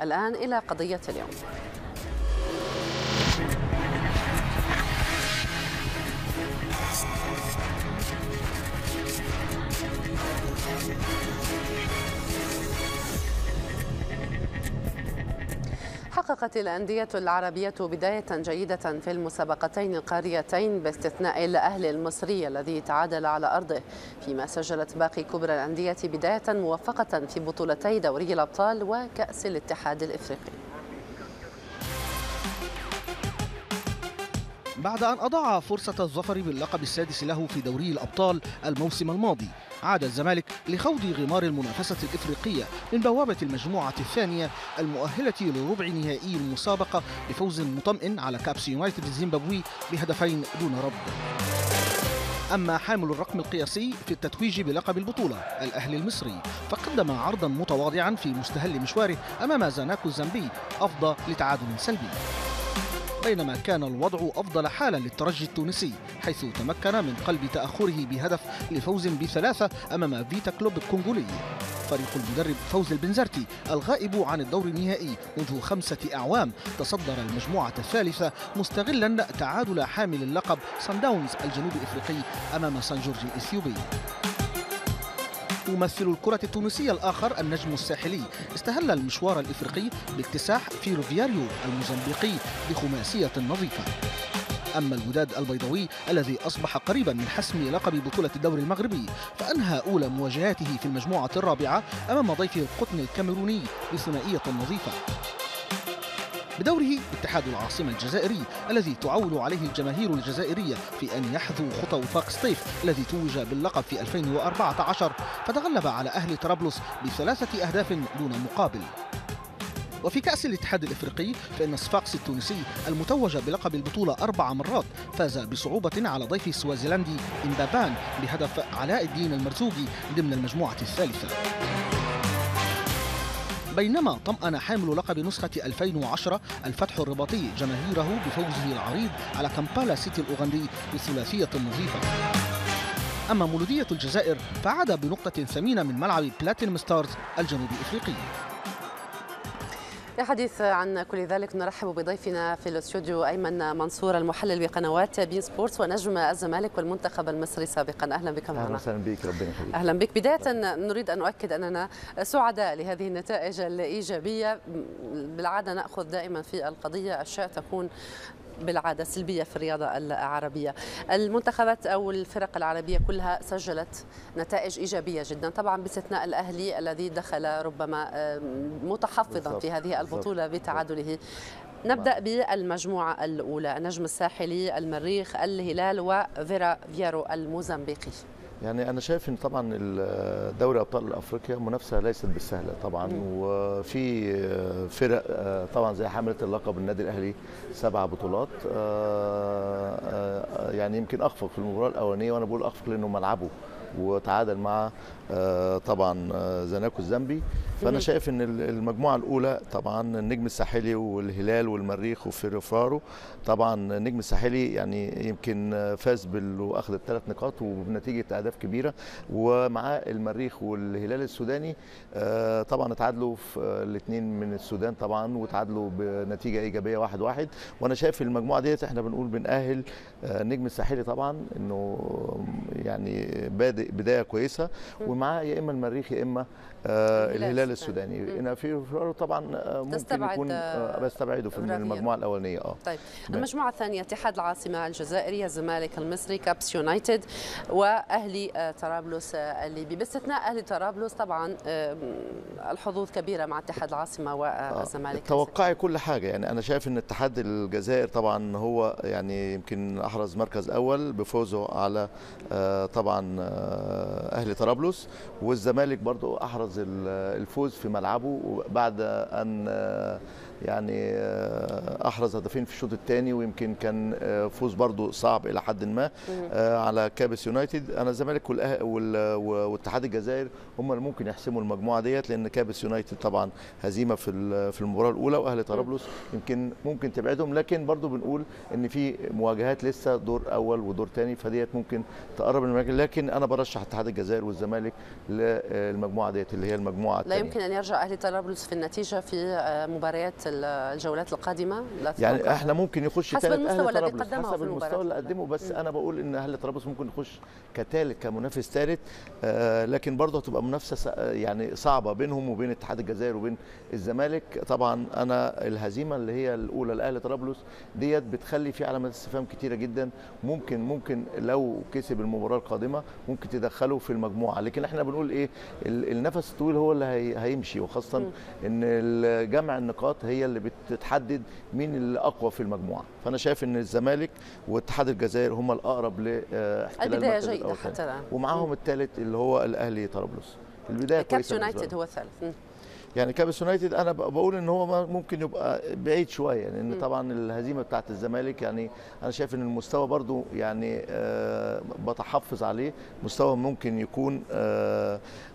الآن إلى قضية اليوم. حققت الأندية العربية بداية جيدة في المسابقتين القاريتين باستثناء الأهلي المصري الذي تعادل على أرضه، فيما سجلت باقي كبرى الأندية بداية موفقة في بطولتي دوري الأبطال وكأس الاتحاد الإفريقي. بعد أن أضاع فرصة الظفر باللقب السادس له في دوري الأبطال الموسم الماضي، عاد الزمالك لخوض غمار المنافسة الإفريقية من بوابة المجموعة الثانية المؤهلة لربع نهائي المسابقة بفوز مطمئن على كابس يونايتد الزيمبابوي بهدفين دون رد. أما حامل الرقم القياسي في التتويج بلقب البطولة الأهلي المصري فقدم عرضا متواضعا في مستهل مشواره أمام زاناكو الزامبي أفضى لتعادل سلبي، بينما كان الوضع أفضل حالا للترجي التونسي حيث تمكن من قلب تأخره بهدف لفوز ب3 أمام فيتا كلوب الكونغولي. فريق المدرب فوز البنزرتي الغائب عن الدور النهائي منذ 5 أعوام تصدر المجموعة الثالثة مستغلا تعادل حامل اللقب سان داونز الجنوب إفريقي أمام سان جورج الإثيوبي. ممثل الكرة التونسية الآخر النجم الساحلي استهل المشوار الإفريقي باكتساح فيروفياريو الموزمبيقي بخماسية نظيفة. أما الوداد البيضاوي الذي أصبح قريبا من حسم لقب بطولة الدوري المغربي فأنهى أولى مواجهاته في المجموعة الرابعة أمام ضيفه القطن الكاميروني بثنائية نظيفة. بدوره اتحاد العاصمة الجزائري الذي تعول عليه الجماهير الجزائرية في أن يحذو خطى وفاق سطيف الذي توج باللقب في 2014 فتغلب على أهلي طرابلس ب3 أهداف دون مقابل. وفي كأس الاتحاد الإفريقي فإن صفاقس التونسي المتوج بلقب البطولة 4 مرات فاز بصعوبة على ضيف السوازيلندي إمبابان بهدف علاء الدين المرزوقي ضمن المجموعة الثالثة. بينما طمأن حامل لقب نسخة 2010 الفتح الرباطي جماهيره بفوزه العريض على كامبالا سيتي الأوغندي بثلاثية نظيفة. أما مولودية الجزائر فعاد بنقطة ثمينة من ملعب بلاتينوم ستارز الجنوب إفريقي. للحديث عن كل ذلك نرحب بضيفنا في الاستوديو أيمن منصور المحلل بقنوات بين سبورتس ونجم الزمالك والمنتخب المصري سابقا. أهلا بك معنا. أهلا وسهلا بك، ربنا يخليك. أهلا بك. بداية نريد أن نؤكد أننا سعداء لهذه النتائج الإيجابية. بالعادة نأخذ دائما في القضية أشياء تكون بالعادة سلبية في الرياضة العربية. المنتخبات أو الفرق العربية كلها سجلت نتائج إيجابية جدا، طبعا باستثناء الأهلي الذي دخل ربما متحفظا في هذه البطولة بتعادله. نبدأ بالمجموعة الأولى، النجم الساحلي، المريخ، الهلال، وفيرا فيارو الموزمبيقي. يعني أنا شايف إن طبعا دوري أبطال أفريقيا منافسة ليست بالسهلة طبعا، وفي فرق طبعا زي حاملة اللقب النادي الأهلي 7 بطولات، يعني يمكن أخفق في المباراة الأولانية، وأنا بقول أخفق لأنه ملعبه وتعادل مع طبعا زاناكو الزامبي. فانا شايف ان المجموعه الاولى طبعا النجم الساحلي والهلال والمريخ وفيروفارو. طبعا النجم الساحلي يعني يمكن فاز واخذ ال3 نقاط وبنتيجه اهداف كبيره، ومعاه المريخ والهلال السوداني طبعا اتعادلوا في الاثنين من السودان طبعا، وتعادلوا بنتيجه ايجابيه 1-1. وانا شايف المجموعه ديت احنا بنقول بنأهل النجم الساحلي طبعا انه يعني بادئ بدايه كويسه، ومعاه يا اما المريخ يا اما الهلال السوداني. هنا في طبعا ممكن يكون بستبعده في المجموعه الاولانيه. طيب المجموعه الثانيه اتحاد العاصمه الجزائري، الزمالك المصري، كابس يونايتد، واهلي طرابلس الليبي. باستثناء اهلي طرابلس طبعا الحظوظ كبيره مع اتحاد العاصمه والزمالك. توقعي كل حاجه، يعني انا شايف ان اتحاد الجزائر طبعا هو يعني يمكن احرز مركز اول بفوزه على طبعا اهلي طرابلس، والزمالك برضو احرز الفوز في ملعبه بعد ان يعني احرز هدفين في الشوط الثاني، ويمكن كان فوز برضو صعب الى حد ما على كابس يونايتد. انا الزمالك واتحاد الجزائر هم اللي ممكن يحسموا المجموعه ديت، لان كابس يونايتد طبعا هزيمه في المباراه الاولى، واهلي طرابلس يمكن ممكن تبعدهم، لكن برضو بنقول ان في مواجهات لسه دور اول ودور ثاني، فديت ممكن تقرب المجال. لكن انا برشح اتحاد الجزائر والزمالك للمجموعه ديت اللي هي المجموعه لا الثانيه. يمكن ان يرجع اهلي طرابلس في النتيجه في مباريات الجولات القادمه؟ لا يعني احنا ممكن يخش حسب المستوى الذي قدمه حسب المستوى اللي قدمه، بس انا بقول ان اهلي طرابلس ممكن يخش كثالث كمنافس ثالث، لكن برضه هتبقى منافسه يعني صعبه بينهم وبين اتحاد الجزائر وبين الزمالك. طبعا انا الهزيمه اللي هي الاولى لاهلي طرابلس ديت بتخلي في علامات استفهام كتيره جدا، ممكن لو كسب المباراه القادمه ممكن تدخله في المجموعه، لكن احنا بنقول ايه، النفس الطويل هو اللي هيمشي، وخاصه ان جمع النقاط هي اللي بتحدد مين اللي اقوى في المجموعه. فانا شايف ان الزمالك واتحاد الجزائر هم الاقرب لاحتلال البدايه المركز جيده الاول حتى الان، ومعاهم الثالث اللي هو الاهلي طرابلس. البدايه كويسه. كابس يونايتد هو الثالث. يعني كابس يونايتد انا بقول ان هو ممكن يبقى بعيد شويه، لان طبعا الهزيمه بتاعه الزمالك يعني انا شايف ان المستوى برضو يعني بتحفظ عليه، مستوى ممكن يكون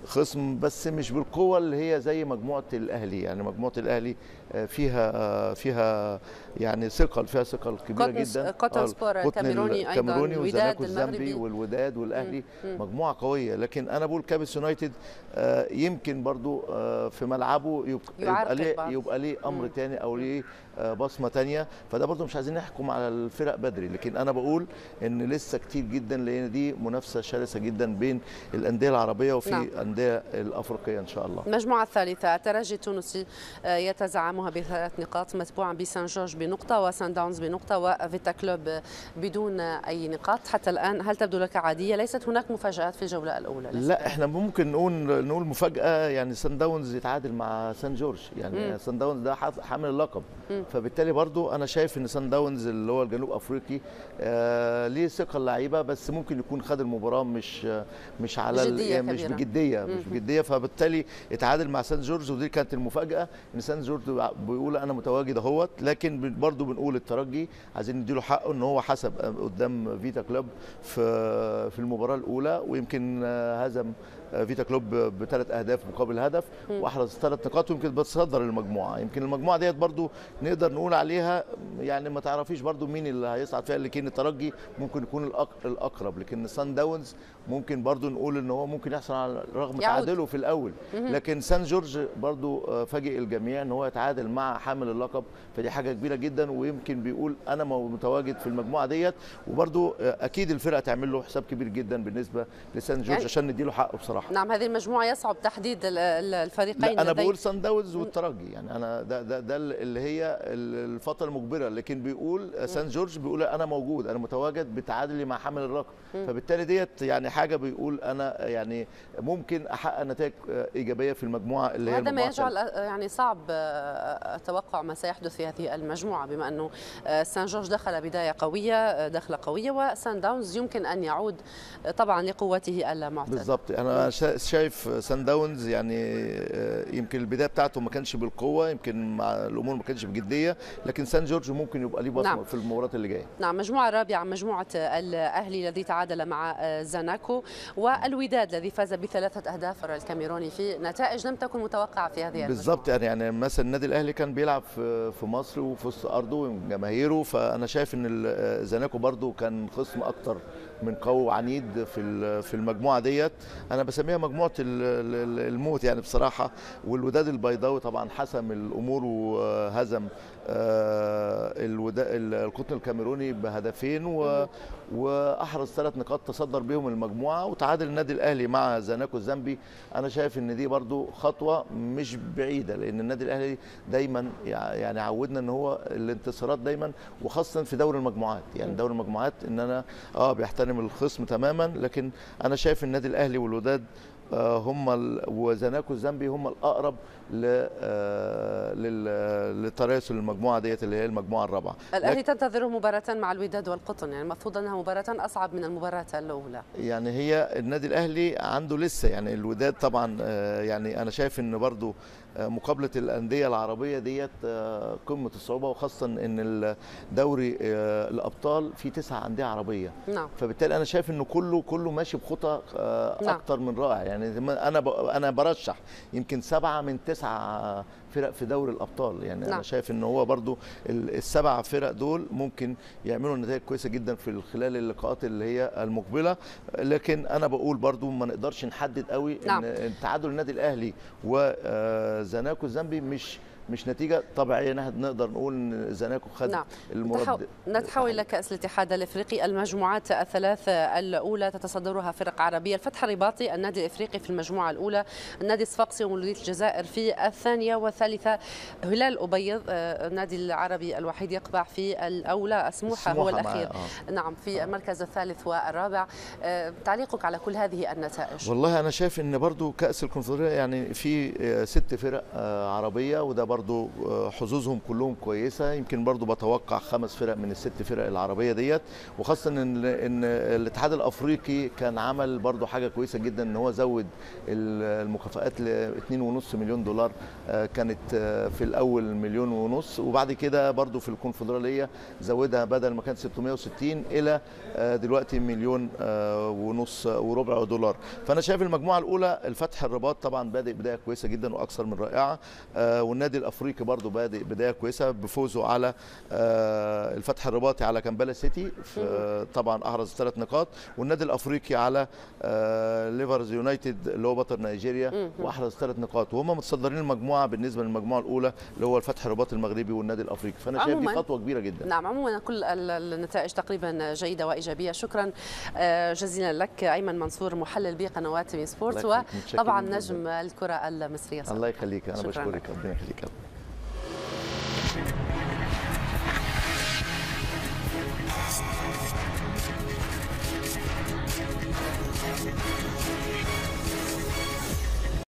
خصم بس مش بالقوه اللي هي زي مجموعه الاهلي. يعني مجموعه الاهلي فيها يعني ثقل، فيها ثقل كبيره جدا. قطن سبور الكاميروني ايضا، والوداد الزامبي والوداد والاهلي مجموعه قويه، لكن انا بقول كابس يونايتد يمكن برضو في ملعبه يبقى ليه امر تاني او ليه بصمه تانيه، فده برضو مش عايزين نحكم على الفرق بدري، لكن انا بقول ان لسه كتير جدا، لان دي منافسه شرسه جدا بين الانديه العربيه وفي الانديه الافريقيه ان شاء الله. المجموعه الثالثه الترجي التونسي يتزعمها ب3 نقاط، متبوعا بسان جورج بنقطه وسان داونز بنقطه وفيتا كلوب بدون اي نقاط حتى الان. هل تبدو لك عاديه؟ ليست هناك مفاجات في الجوله الاولى؟ لا احنا ممكن نقول مفاجاه، يعني سان داونز يتعادل مع سان جورج، يعني سان داونز ده حامل اللقب، فبالتالي برضو انا شايف ان سان داونز اللي هو الجنوب افريقي ليه ثقه اللعيبه، بس ممكن يكون خد المباراه مش على مش بجديه، فبالتالي اتعادل مع سان جورج، ودي كانت المفاجاه ان سان جورج بيقول انا متواجد اهوت، لكن برضو بنقول الترجي عايزين نديله حقه ان هو حسب قدام فيتا كلوب في المباراه الاولى، ويمكن هزم فيتا كلوب ب3 أهداف مقابل هدف واحرز 3 نقاط، ويمكن بتصدر المجموعه. يمكن المجموعه ديت برضو نقدر نقول عليها يعني ما تعرفيش برضو مين اللي هيصعد فيها، لكن الترجي ممكن يكون الاقرب، لكن سان داونز ممكن برضو نقول ان هو ممكن يحصل على رغم تعادله في الاول، لكن سان جورج برضو فاجئ الجميع ان هو يتعادل مع حامل اللقب، فدي حاجه كبيره جدا، ويمكن بيقول انا متواجد في المجموعه ديت، وبرضو اكيد الفرقه تعمل له حساب كبير جدا بالنسبه لسان جورج يعني عشان نديله حقه بصراحه. نعم هذه المجموعه يصعب تحديد الفريقين. لا انا بقول سان داونز والترجي، يعني انا ده اللي هي الفتره المجبره، لكن بيقول سان جورج بيقول انا موجود، انا متواجد بتعادلي مع حامل اللقب، فبالتالي ديت يعني حاجه بيقول انا يعني ممكن احقق نتائج ايجابيه في المجموعه اللي هي هذا ما يجعل يعني صعب التوقع ما سيحدث في هذه المجموعه، بما انه سان جورج دخل بدايه قويه، دخله قويه، وسان داونز يمكن ان يعود طبعا لقوته اللامعتاده. بالضبط، انا شايف سان داونز يعني يمكن البدايه بتاعته ما كانش بالقوه، يمكن مع الامور ما كانش بجديه، لكن سان جورج ممكن يبقى ليه بصمه في المباريات اللي جايه. نعم المجموعه الرابعه مجموعه الاهلي الذي تعادل مع زاناكو، والوداد الذي فاز ب3 أهداف الكاميروني في نتائج لم تكن متوقعه في هذه المجموعه. بالضبط، يعني مثلا النادي الاهلي كان بيلعب في مصر وفي وسط ارضه وجماهيره، فانا شايف ان زاناكو برضو كان خصم اكتر من قوي وعنيد في المجموعه ديت، انا بسميها مجموعه الموت يعني بصراحه. والوداد البيضاوي طبعا حسم الامور وهزم القطن الكاميروني بهدفين واحرز 3 نقاط تصدر بهم المجموعه، وتعادل النادي الاهلي مع زاناكو الزامبي. انا شايف ان دي برضو خطوه مش بعيده، لان النادي الاهلي دايما يعني عودنا ان هو الانتصارات دايما، وخاصه في دوري المجموعات، يعني دوري المجموعات ان انا بيحترم الخصم تماما، لكن انا شايف النادي الاهلي والوداد هم وزاناكو الزامبي هم الاقرب لتراسل المجموعه ديت اللي هي المجموعه الرابعه. الاهلي تنتظره مباراه مع الوداد والقطن، يعني المفروض انها مباراه اصعب من المباراه الاولى. يعني هي النادي الاهلي عنده لسه، يعني الوداد طبعا يعني انا شايف ان برضو مقابله الانديه العربيه ديت قمه الصعوبه، وخاصه ان دوري الابطال فيه 9 انديه عربيه. نعم. فبالتالي انا شايف انه كله ماشي بخطى اكتر من رائع، يعني انا برشح يمكن 7 من 9 فرق في دوري الابطال. يعني نعم. انا شايف ان هو برضو السبع فرق دول ممكن يعملوا نتائج كويسه جدا في خلال اللقاءات اللي هي المقبله. لكن انا بقول برضو ما نقدرش نحدد قوي نعم. ان تعادل النادي الاهلي وزناكو الزامبي مش نتيجه طبيعيه نقدر نقول ان زناكو خد. نعم. المرد. نتحول الى كاس الاتحاد الافريقي، المجموعات الثلاث الاولى تتصدرها فرق عربيه، الفتح الرباطي النادي الافريقي في المجموعه الاولى، النادي الصفاقسي ومولوديه الجزائر في الثانيه والثالثه، هلال ابيض النادي العربي الوحيد يقبع في الاولى، سموحه هو الاخير نعم في المركز الثالث والرابع. تعليقك على كل هذه النتائج؟ والله انا شايف ان برضو كاس الكونفدراليه يعني في 6 فرق عربيه، وده برضو حظوظهم كلهم كويسه. يمكن برضو بتوقع 5 فرق من ال6 فرق العربيه ديت، وخاصه ان الاتحاد الافريقي كان عمل برضو حاجه كويسه جدا ان هو زود المكافآت ل 2.5 مليون دولار. كانت في الاول 1.5 مليون، وبعد كده برضو في الكونفدراليه زودها بدل ما كان 660 الى دلوقتي 1.5 مليون وربع دولار. فانا شايف المجموعه الاولى الفتح الرباط طبعا بادئ بدايه كويسه جدا واكثر من رائعه، والنادي الافريقي برضو بادئ بدايه كويسه بفوزه على الفتح الرباطي على كامبالا سيتي، طبعا احرز 3 نقاط، والنادي الافريقي على ليفرز يونايتد اللي هو بطل نيجيريا واحرز 3 نقاط، وهم متصدرين المجموعه بالنسبه للمجموعه الاولى اللي هو الفتح الرباطي المغربي والنادي الافريقي. فانا شايف دي خطوه كبيره جدا. نعم، عموما كل النتائج تقريبا جيده وايجابيه. شكرا جزيلا لك ايمن منصور، محلل بقنوات مي سبورت وطبعا نجم الكره المصريه. الله يخليك، انا بشكرك، ربنا يخليك.